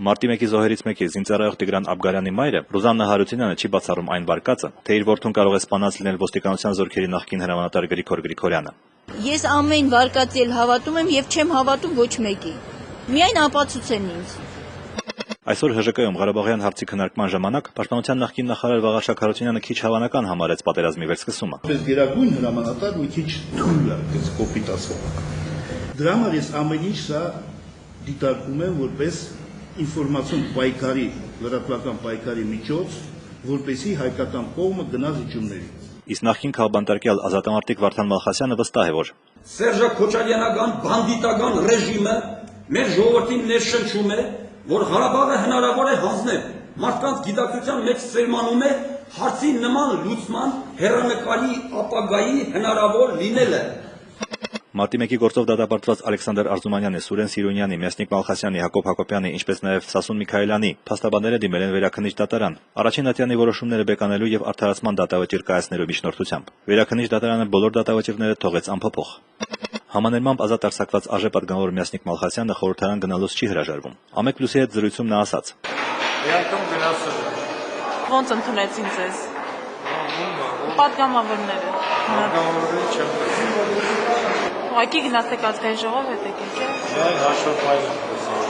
Մարտի 1-ի զոհերից մեկի զինծառայող Տիգրան Աբգարյանի մայրը Ռուզաննա Հարությունյանը չի բացառում այն վարկածը, թե իր որդուն կարող է սպանած լինել ոստիկանության զորքերի նախկին հրամանատար Գրիգոր Գրիգորյանը։ Ես ամեն վարկածի էլ հավատում եմ եւ չեմ հավատում ոչ մեկի։ Միայն ապացուցեն ինձ։ Այսօր ՀԺԿ-ում Ղարաբաղյան հարցի քննարկման ժամանակ Պաշտպանության նախկին նախարար Վաղարշակ Հարությունյանը քիչ հավանական համարեց պատերազմի վերսկսումը։ Պես գերագույն հրամանատար մի քիչ թույլ է, այս կոպիտ ասող։ Դրա համար ես ամեն ինչ սա դիտարկում եմ որպես ինֆորմացիոն պայքարի, լրատվական պայքարի միջոց, որպեսզի հայկական կողմը գնա զիջումների։ Իսկ նախկին քաղբանտարկյալ ազատամարտիկ Վարդան Մալխասյանը վստահ է, որ Սերժա Քոչարյանական բանդիտական ռեժիմը մեր ժողովրդին ներշնչում է, որ Ղարաբաղը հնարավոր է հանձնել, մարդկանց գիտակցության մեջ սերմանում է հարցի նման լուծման հեռանկարի ապագայի հնարավոր լինելը։ Մարտի 1-ի գործով դատապարտված Ալեքսանդր Արզումանյանի, Սուրեն Սիրունյանի, Մեսնիկ Մալխասյանի, Հակոբ Հակոբյանի, ինչպես նաև Սասուն Միքայելյանի փաստաբանները դիմել են վերաքննիչ դատարան։ Առաջին ատյանի որոշումները բեկանելու եւ արդարացման դատավճիռ կայացնելու միջնորդությամբ։ Վերաքննիչ դատարանը բոլոր դատավճիռները թողեց անփոփոխ։ Համաներմամբ ազատ արձակված ԱԺ պատգամավոր Մեսնիկ Մալխասյանը խորհրդարան գնալուց չի հրաժարվում։ Ամեկ+-ի հետ զրույցում նա ասաց. Երբ գնացել Ոնց ընդունեցին ձեզ։ Պատգամավորները։ Պատգամավորները չեմ տեսել։ Ուղղակի գնացեք ազգային ժողով հետ եկեք, չէ՞։ Հաշվապայել եմ։